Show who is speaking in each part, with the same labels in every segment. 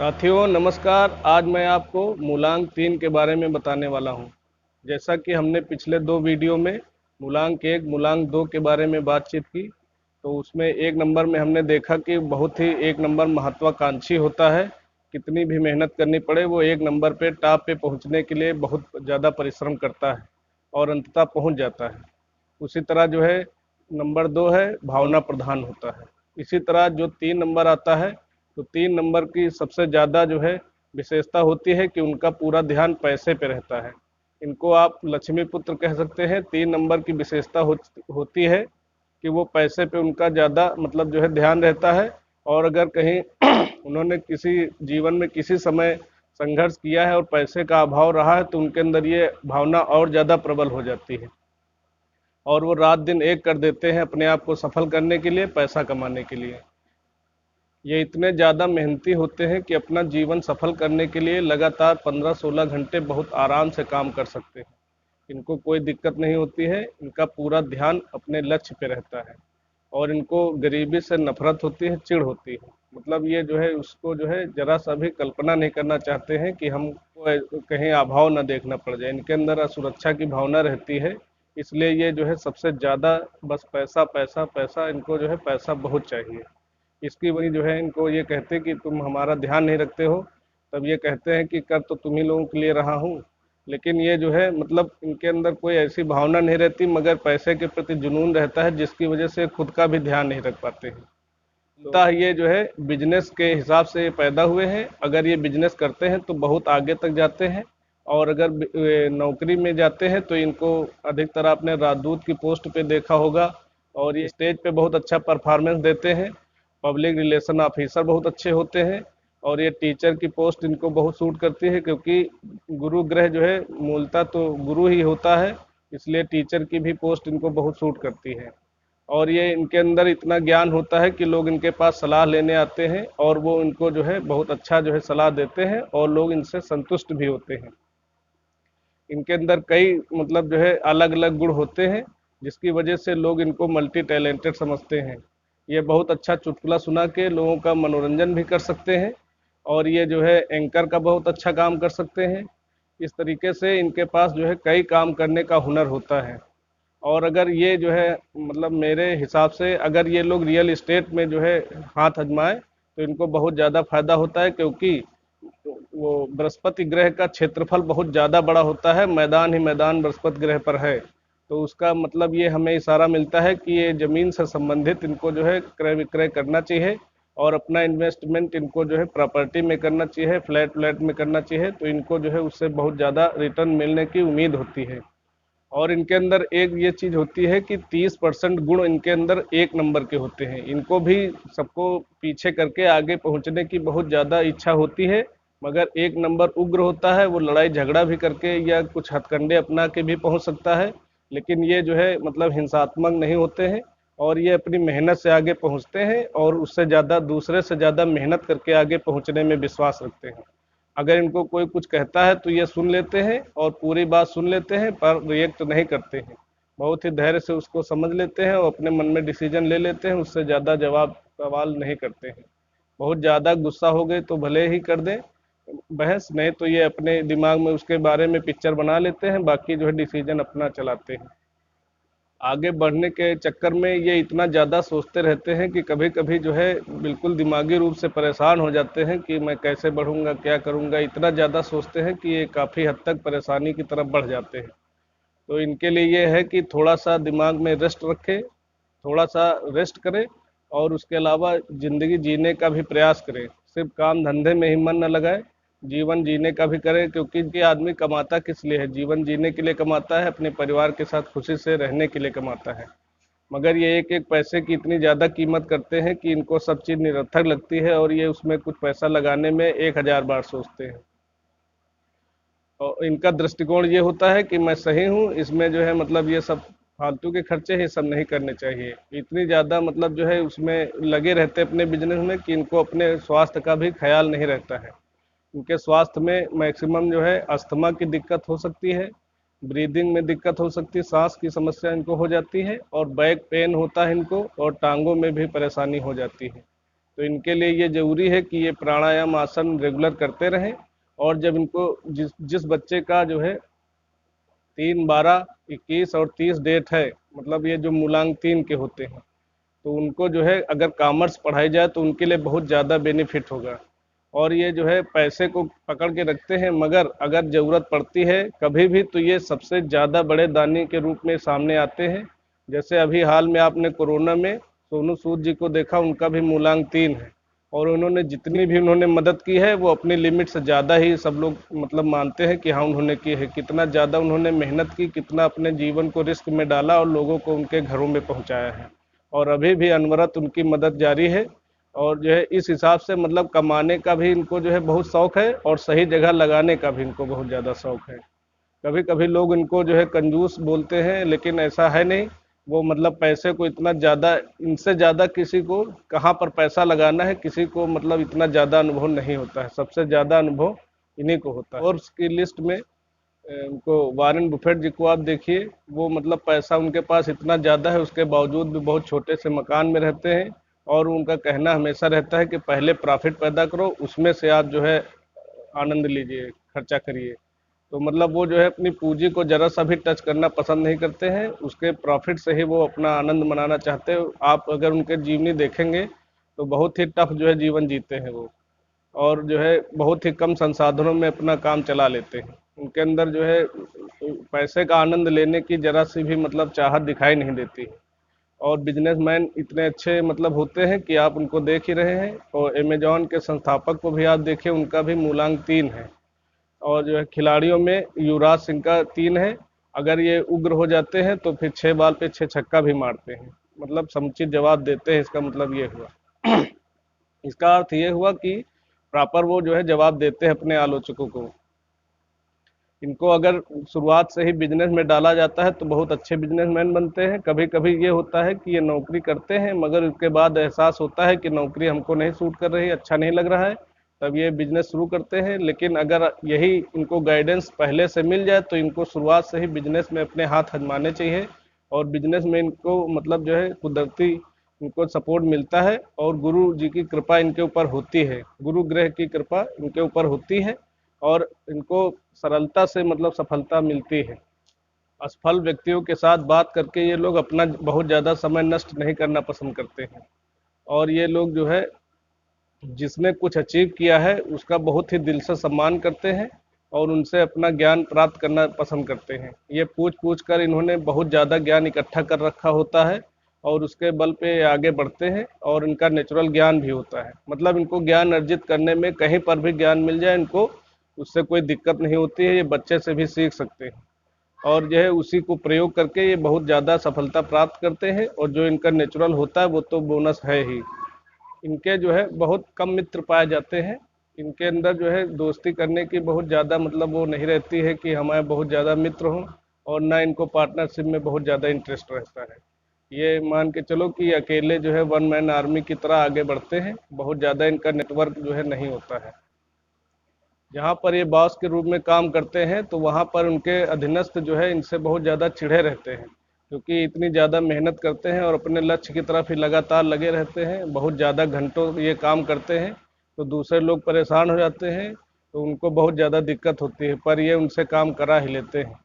Speaker 1: साथियों नमस्कार। आज मैं आपको मूलांक 3 के बारे में बताने वाला हूं। जैसा कि हमने पिछले 2 वीडियो में मूलांक 1, मूलांक 2 के बारे में बातचीत की, तो उसमें 1 नंबर में हमने देखा कि बहुत ही 1 नंबर महत्वाकांक्षी होता है। कितनी भी मेहनत करनी पड़े वो 1 नंबर पे टॉप पे पहुंचने के लिए बहुत ज़्यादा परिश्रम करता है और अंततः पहुंच जाता है। उसी तरह जो है नंबर 2 है भावना प्रधान होता है। इसी तरह जो 3 नंबर आता है, तो 3 नंबर की सबसे ज़्यादा जो है विशेषता होती है कि उनका पूरा ध्यान पैसे पे रहता है। इनको आप लक्ष्मी पुत्र कह सकते हैं। 3 नंबर की विशेषता होती है कि वो पैसे पे उनका ज़्यादा मतलब जो है ध्यान रहता है। और अगर कहीं उन्होंने किसी जीवन में किसी समय संघर्ष किया है और पैसे का अभाव रहा है, तो उनके अंदर ये भावना और ज़्यादा प्रबल हो जाती है और वो रात दिन एक कर देते हैं अपने आप को सफल करने के लिए, पैसा कमाने के लिए। ये इतने ज़्यादा मेहनती होते हैं कि अपना जीवन सफल करने के लिए लगातार 15-16 घंटे बहुत आराम से काम कर सकते हैं। इनको कोई दिक्कत नहीं होती है। इनका पूरा ध्यान अपने लक्ष्य पे रहता है और इनको गरीबी से नफरत होती है, चिढ़ होती है। मतलब ये जो है उसको जो है ज़रा सा भी कल्पना नहीं करना चाहते हैं कि हमको कहीं अभाव ना देखना पड़ जाए। इनके अंदर असुरक्षा की भावना रहती है। इसलिए ये जो है सबसे ज़्यादा बस पैसा पैसा पैसा, इनको जो है पैसा बहुत चाहिए। इसकी वजह जो है इनको ये कहते हैं कि तुम हमारा ध्यान नहीं रखते हो। तब ये कहते हैं कि कर तो तुम ही लोगों के लिए रहा हूँ। लेकिन ये जो है मतलब इनके अंदर कोई ऐसी भावना नहीं रहती, मगर पैसे के प्रति जुनून रहता है, जिसकी वजह से खुद का भी ध्यान नहीं रख पाते हैं। तो ये जो है बिजनेस के हिसाब से पैदा हुए हैं। अगर ये बिजनेस करते हैं तो बहुत आगे तक जाते हैं। और अगर नौकरी में जाते हैं तो इनको अधिकतर आपने राजदूत की पोस्ट पे देखा होगा। और ये स्टेज पे बहुत अच्छा परफॉर्मेंस देते हैं। पब्लिक रिलेशन ऑफिसर बहुत अच्छे होते हैं। और ये टीचर की पोस्ट इनको बहुत सूट करती है, क्योंकि गुरु ग्रह जो है मूलतः तो गुरु ही होता है। इसलिए टीचर की भी पोस्ट इनको बहुत सूट करती है। और ये इनके अंदर इतना ज्ञान होता है कि लोग इनके पास सलाह लेने आते हैं और वो इनको जो है बहुत अच्छा जो है सलाह देते हैं और लोग इनसे संतुष्ट भी होते हैं। इनके अंदर कई मतलब जो है अलग अलग गुण होते हैं, जिसकी वजह से लोग इनको मल्टी टैलेंटेड समझते हैं। ये बहुत अच्छा चुटकुला सुना के लोगों का मनोरंजन भी कर सकते हैं और ये जो है एंकर का बहुत अच्छा काम कर सकते हैं। इस तरीके से इनके पास जो है कई काम करने का हुनर होता है। और अगर ये जो है मतलब मेरे हिसाब से अगर ये लोग रियल इस्टेट में जो है हाथ आजमाएं, तो इनको बहुत ज़्यादा फायदा होता है, क्योंकि वो बृहस्पति ग्रह का क्षेत्रफल बहुत ज़्यादा बड़ा होता है। मैदान ही मैदान बृहस्पति ग्रह पर है। तो उसका मतलब ये हमें इशारा मिलता है कि ये ज़मीन से संबंधित इनको जो है क्रय विक्रय करना चाहिए और अपना इन्वेस्टमेंट इनको जो है प्रॉपर्टी में करना चाहिए, फ्लैट व्लैट में करना चाहिए। तो इनको जो है उससे बहुत ज़्यादा रिटर्न मिलने की उम्मीद होती है। और इनके अंदर एक ये चीज होती है कि 30% गुण इनके अंदर 1 नंबर के होते हैं। इनको भी सबको पीछे करके आगे पहुंचने की बहुत ज्यादा इच्छा होती है, मगर 1 नंबर उग्र होता है। वो लड़ाई झगड़ा भी करके या कुछ हथकंडे अपना के भी पहुंच सकता है। लेकिन ये जो है मतलब हिंसात्मक नहीं होते हैं और ये अपनी मेहनत से आगे पहुंचते हैं और उससे ज्यादा दूसरे से ज्यादा मेहनत करके आगे पहुंचने में विश्वास रखते हैं। अगर इनको कोई कुछ कहता है तो ये सुन लेते हैं और पूरी बात सुन लेते हैं, पर रिएक्ट नहीं करते हैं। बहुत ही धैर्य से उसको समझ लेते हैं और अपने मन में डिसीजन ले लेते हैं। उससे ज़्यादा जवाब सवाल नहीं करते हैं। बहुत ज़्यादा गुस्सा हो गए तो भले ही कर दें बहस, नहीं तो ये अपने दिमाग में उसके बारे में पिक्चर बना लेते हैं, बाकी जो है डिसीजन अपना चलाते हैं। आगे बढ़ने के चक्कर में ये इतना ज़्यादा सोचते रहते हैं कि कभी कभी जो है बिल्कुल दिमागी रूप से परेशान हो जाते हैं कि मैं कैसे बढ़ूंगा, क्या करूंगा। इतना ज़्यादा सोचते हैं कि ये काफ़ी हद तक परेशानी की तरफ बढ़ जाते हैं। तो इनके लिए ये है कि थोड़ा सा दिमाग में रेस्ट रखें, थोड़ा सा रेस्ट करें और उसके अलावा ज़िंदगी जीने का भी प्रयास करें। सिर्फ काम धंधे में ही मन न लगाए, जीवन जीने का भी करें। क्योंकि ये आदमी कमाता किस लिए है? जीवन जीने के लिए कमाता है, अपने परिवार के साथ खुशी से रहने के लिए कमाता है। मगर ये एक एक पैसे की इतनी ज़्यादा कीमत करते हैं कि इनको सब चीज़ निरर्थक लगती है और ये उसमें कुछ पैसा लगाने में 1000 बार सोचते हैं। और इनका दृष्टिकोण ये होता है कि मैं सही हूँ, इसमें जो है मतलब ये सब फालतू के खर्चे ही सब नहीं करने चाहिए। इतनी ज़्यादा मतलब जो है उसमें लगे रहते हैं अपने बिजनेस में कि इनको अपने स्वास्थ्य का भी ख्याल नहीं रहता है। इनके स्वास्थ्य में मैक्सिमम जो है अस्थमा की दिक्कत हो सकती है, ब्रीदिंग में दिक्कत हो सकती है, सांस की समस्या इनको हो जाती है और बैक पेन होता है इनको और टांगों में भी परेशानी हो जाती है। तो इनके लिए ये ज़रूरी है कि ये प्राणायाम आसन रेगुलर करते रहें। और जब इनको जिस जिस बच्चे का जो है 3, 12, 21 और 30 डेट है, मतलब ये जो मूलांक 3 के होते हैं, तो उनको जो है अगर कॉमर्स पढ़ाई जाए तो उनके लिए बहुत ज़्यादा बेनिफिट होगा। और ये जो है पैसे को पकड़ के रखते हैं, मगर अगर ज़रूरत पड़ती है कभी भी तो ये सबसे ज़्यादा बड़े दानी के रूप में सामने आते हैं। जैसे अभी हाल में आपने कोरोना में सोनू सूद जी को देखा, उनका भी मूलांक 3 है, और उन्होंने जितनी भी उन्होंने मदद की है वो अपनी लिमिट से ज़्यादा ही सब लोग मतलब मानते हैं कि हाँ उन्होंने की है। कितना ज़्यादा उन्होंने मेहनत की, कितना अपने जीवन को रिस्क में डाला और लोगों को उनके घरों में पहुंचाया है। और अभी भी अनवरत उनकी मदद जारी है। और जो है इस हिसाब से मतलब कमाने का भी इनको जो है बहुत शौक है, और सही जगह लगाने का भी इनको बहुत ज़्यादा शौक है। कभी कभी लोग इनको जो है कंजूस बोलते हैं, लेकिन ऐसा है नहीं। वो मतलब पैसे को इतना ज़्यादा, इनसे ज़्यादा किसी को कहाँ पर पैसा लगाना है किसी को मतलब इतना ज़्यादा अनुभव नहीं होता है। सबसे ज़्यादा अनुभव इन्हीं को होता है। और उसकी लिस्ट में उनको वारेन बुफेट जी को आप देखिए, वो मतलब पैसा उनके पास इतना ज़्यादा है, उसके बावजूद भी बहुत छोटे से मकान में रहते हैं। और उनका कहना हमेशा रहता है कि पहले प्रॉफिट पैदा करो, उसमें से आप जो है आनंद लीजिए, खर्चा करिए। तो मतलब वो जो है अपनी पूंजी को जरा सा भी टच करना पसंद नहीं करते हैं, उसके प्रॉफिट से ही वो अपना आनंद मनाना चाहते हैं। आप अगर उनके जीवनी देखेंगे तो बहुत ही टफ जो है जीवन जीते हैं वो, और जो है बहुत ही कम संसाधनों में अपना काम चला लेते हैं। उनके अंदर जो है पैसे का आनंद लेने की जरा सी भी मतलब चाहत दिखाई नहीं देती। और बिजनेसमैन इतने अच्छे मतलब होते हैं कि आप उनको देख ही रहे हैं। और अमेजॉन के संस्थापक को भी आप देखिए, उनका भी मूलांक 3 है। और जो है खिलाड़ियों में युवराज सिंह का 3 है। अगर ये उग्र हो जाते हैं तो फिर 6 बॉल पे 6 छक्का भी मारते हैं, मतलब समुचित जवाब देते हैं। इसका मतलब ये हुआ इसका अर्थ ये हुआ कि प्रॉपर वो जो है जवाब देते हैं अपने आलोचकों को। इनको अगर शुरुआत से ही बिजनेस में डाला जाता है तो बहुत अच्छे बिजनेसमैन बनते हैं। कभी कभी ये होता है कि ये नौकरी करते हैं, मगर उसके बाद एहसास होता है कि नौकरी हमको नहीं सूट कर रही, अच्छा नहीं लग रहा है, तब ये बिजनेस शुरू करते हैं। लेकिन अगर यही इनको गाइडेंस पहले से मिल जाए तो इनको शुरुआत से ही बिजनेस में अपने हाथ आजमाने चाहिए। और बिजनेस में इनको मतलब जो है कुदरती इनको सपोर्ट मिलता है, और गुरु जी की कृपा इनके ऊपर होती है, गुरु ग्रह की कृपा इनके ऊपर होती है। और इनको सरलता से मतलब सफलता मिलती है। असफल व्यक्तियों के साथ बात करके ये लोग अपना बहुत ज़्यादा समय नष्ट नहीं करना पसंद करते हैं। और ये लोग जो है जिसने कुछ अचीव किया है उसका बहुत ही दिल से सम्मान करते हैं, और उनसे अपना ज्ञान प्राप्त करना पसंद करते हैं। ये पूछ पूछ कर इन्होंने बहुत ज़्यादा ज्ञान इकट्ठा कर रखा होता है, और उसके बल पे ये आगे बढ़ते हैं। और इनका नेचुरल ज्ञान भी होता है, मतलब इनको ज्ञान अर्जित करने में कहीं पर भी ज्ञान मिल जाए इनको उससे कोई दिक्कत नहीं होती है। ये बच्चे से भी सीख सकते हैं, और जो है उसी को प्रयोग करके ये बहुत ज़्यादा सफलता प्राप्त करते हैं। और जो इनका नेचुरल होता है वो तो बोनस है ही। इनके जो है बहुत कम मित्र पाए जाते हैं। इनके अंदर जो है दोस्ती करने की बहुत ज़्यादा मतलब वो नहीं रहती है कि हमारे बहुत ज़्यादा मित्र हों, और ना इनको पार्टनरशिप में बहुत ज़्यादा इंटरेस्ट रहता है। ये मान के चलो कि अकेले जो है वन मैन आर्मी की तरह आगे बढ़ते हैं, बहुत ज़्यादा इनका नेटवर्क जो है नहीं होता है। जहाँ पर ये बॉस के रूप में काम करते हैं तो वहाँ पर उनके अधीनस्थ जो है इनसे बहुत ज़्यादा चिढ़े रहते हैं, क्योंकि इतनी ज़्यादा मेहनत करते हैं और अपने लक्ष्य की तरफ ही लगातार लगे रहते हैं, बहुत ज़्यादा घंटों ये काम करते हैं। तो दूसरे लोग परेशान हो जाते हैं, तो उनको बहुत ज़्यादा दिक्कत होती है, पर ये उनसे काम करा ही लेते हैं।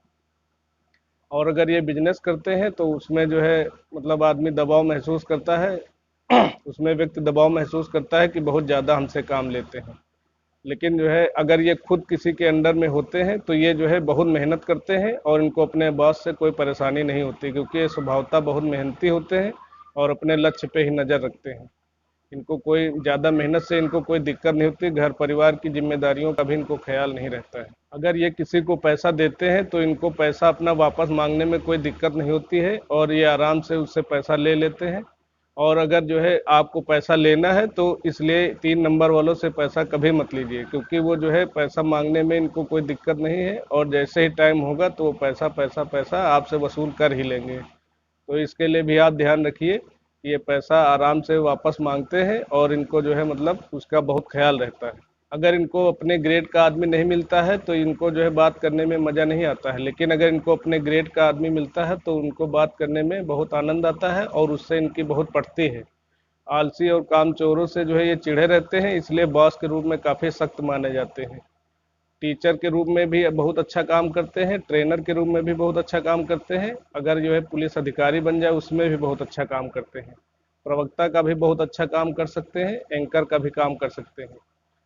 Speaker 1: और अगर ये बिजनेस करते हैं तो उसमें जो है मतलब आदमी दबाव महसूस करता है उसमें व्यक्ति दबाव महसूस करता है कि बहुत ज़्यादा हमसे काम लेते हैं। लेकिन जो है अगर ये खुद किसी के अंडर में होते हैं तो ये जो है बहुत मेहनत करते हैं, और इनको अपने बॉस से कोई परेशानी नहीं होती, क्योंकि ये स्वभावतः बहुत मेहनती होते हैं और अपने लक्ष्य पे ही नज़र रखते हैं। इनको कोई ज़्यादा मेहनत से इनको कोई दिक्कत नहीं होती, घर परिवार की जिम्मेदारियों का भी इनको ख्याल नहीं रहता है। अगर ये किसी को पैसा देते हैं तो इनको पैसा अपना वापस मांगने में कोई दिक्कत नहीं होती है, और ये आराम से उससे पैसा ले लेते हैं। और अगर जो है आपको पैसा लेना है तो इसलिए 3 नंबर वालों से पैसा कभी मत लीजिए, क्योंकि वो जो है पैसा मांगने में इनको कोई दिक्कत नहीं है, और जैसे ही टाइम होगा तो वो पैसा पैसा पैसा आपसे वसूल कर ही लेंगे। तो इसके लिए भी आप ध्यान रखिए कि ये पैसा आराम से वापस मांगते हैं, और इनको जो है मतलब उसका बहुत ख्याल रहता है। अगर इनको अपने ग्रेड का आदमी नहीं मिलता है तो इनको जो है बात करने में मज़ा नहीं आता है, लेकिन अगर इनको अपने ग्रेड का आदमी मिलता है तो उनको बात करने में बहुत आनंद आता है, और उससे इनकी बहुत पड़ती है। आलसी और कामचोरों से जो है ये चिढ़े रहते हैं, इसलिए बॉस के रूप में काफ़ी सख्त माने जाते हैं। टीचर के रूप में भी बहुत अच्छा काम करते हैं, ट्रेनर के रूप में भी बहुत अच्छा काम करते हैं, अगर जो है पुलिस अधिकारी बन जाए उसमें भी बहुत अच्छा काम करते हैं। प्रवक्ता का भी बहुत अच्छा काम कर सकते हैं, एंकर का भी काम कर सकते हैं।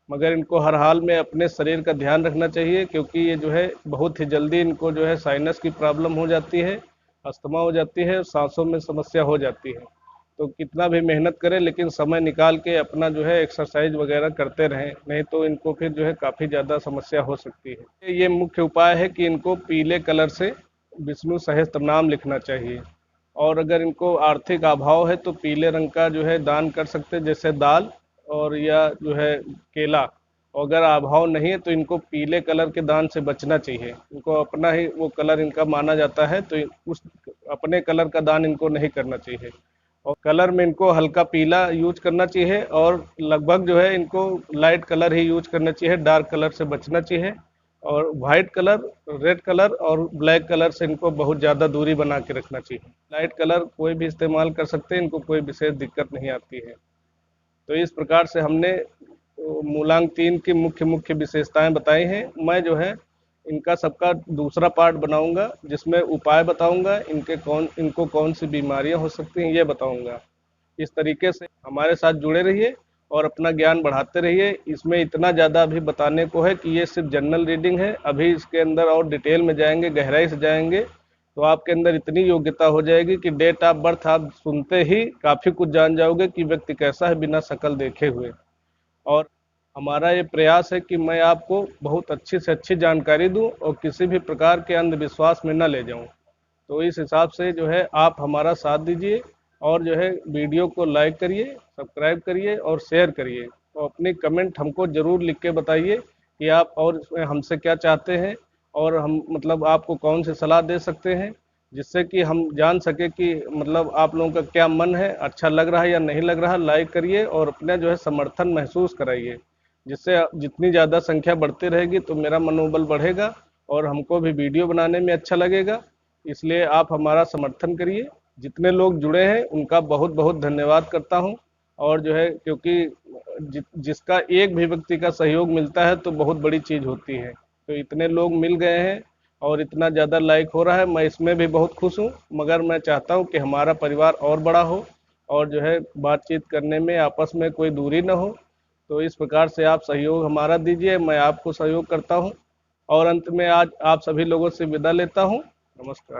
Speaker 1: मगर इनको हर हाल में अपने शरीर का ध्यान रखना चाहिए, क्योंकि ये जो है बहुत ही जल्दी इनको जो है साइनस की प्रॉब्लम हो जाती है, अस्थमा हो जाती है, सांसों में समस्या हो जाती है। तो कितना भी मेहनत करें लेकिन समय निकाल के अपना जो है एक्सरसाइज वगैरह करते रहें, नहीं तो इनको फिर जो है काफ़ी ज़्यादा समस्या हो सकती है। ये मुख्य उपाय है कि इनको पीले कलर से विष्णु सहस्त्र नाम लिखना चाहिए। और अगर इनको आर्थिक अभाव है तो पीले रंग का जो है दान कर सकते हैं, जैसे दाल और या जो है केला। और अगर अभाव नहीं है तो इनको पीले कलर के दान से बचना चाहिए, इनको अपना ही वो कलर इनका माना जाता है, तो उस अपने कलर का दान इनको नहीं करना चाहिए। और कलर में इनको हल्का पीला यूज करना चाहिए, और लगभग जो है इनको लाइट कलर ही यूज करना चाहिए, डार्क कलर से बचना चाहिए। और वाइट कलर, रेड कलर और ब्लैक कलर से इनको बहुत ज़्यादा दूरी बना के रखना चाहिए। लाइट कलर कोई भी इस्तेमाल कर सकते हैं, इनको कोई विशेष दिक्कत नहीं आती है। तो इस प्रकार से हमने मूलांक 3 की मुख्य मुख्य विशेषताएं बताई हैं। मैं जो है इनका सबका दूसरा पार्ट बनाऊंगा, जिसमें उपाय बताऊंगा, इनको कौन सी बीमारियां हो सकती हैं ये बताऊंगा। इस तरीके से हमारे साथ जुड़े रहिए और अपना ज्ञान बढ़ाते रहिए। इसमें इतना ज़्यादा अभी बताने को है कि ये सिर्फ जनरल रीडिंग है, अभी इसके अंदर और डिटेल में जाएंगे, गहराई से जाएंगे, तो आपके अंदर इतनी योग्यता हो जाएगी कि डेट ऑफ बर्थ आप सुनते ही काफ़ी कुछ जान जाओगे कि व्यक्ति कैसा है बिना शक्ल देखे हुए। और हमारा ये प्रयास है कि मैं आपको बहुत अच्छी से अच्छी जानकारी दूं और किसी भी प्रकार के अंधविश्वास में न ले जाऊं। तो इस हिसाब से जो है आप हमारा साथ दीजिए, और जो है वीडियो को लाइक करिए, सब्सक्राइब करिए और शेयर करिए, और अपनी कमेंट हमको ज़रूर लिख के बताइए कि आप और इसमें हमसे क्या चाहते हैं, और हम मतलब आपको कौन सी सलाह दे सकते हैं, जिससे कि हम जान सके कि मतलब आप लोगों का क्या मन है, अच्छा लग रहा है या नहीं लग रहा। लाइक करिए और अपना जो है समर्थन महसूस कराइए, जिससे जितनी ज़्यादा संख्या बढ़ती रहेगी तो मेरा मनोबल बढ़ेगा और हमको भी वीडियो बनाने में अच्छा लगेगा। इसलिए आप हमारा समर्थन करिए। जितने लोग जुड़े हैं उनका बहुत बहुत धन्यवाद करता हूं। और जो है क्योंकि जिसका एक भी व्यक्ति का सहयोग मिलता है तो बहुत बड़ी चीज़ होती है। तो इतने लोग मिल गए हैं और इतना ज़्यादा लाइक हो रहा है, मैं इसमें भी बहुत खुश हूँ। मगर मैं चाहता हूँ कि हमारा परिवार और बड़ा हो, और जो है बातचीत करने में आपस में कोई दूरी ना हो। तो इस प्रकार से आप सहयोग हमारा दीजिए, मैं आपको सहयोग करता हूँ। और अंत में आज आप सभी लोगों से विदा लेता हूँ। नमस्कार।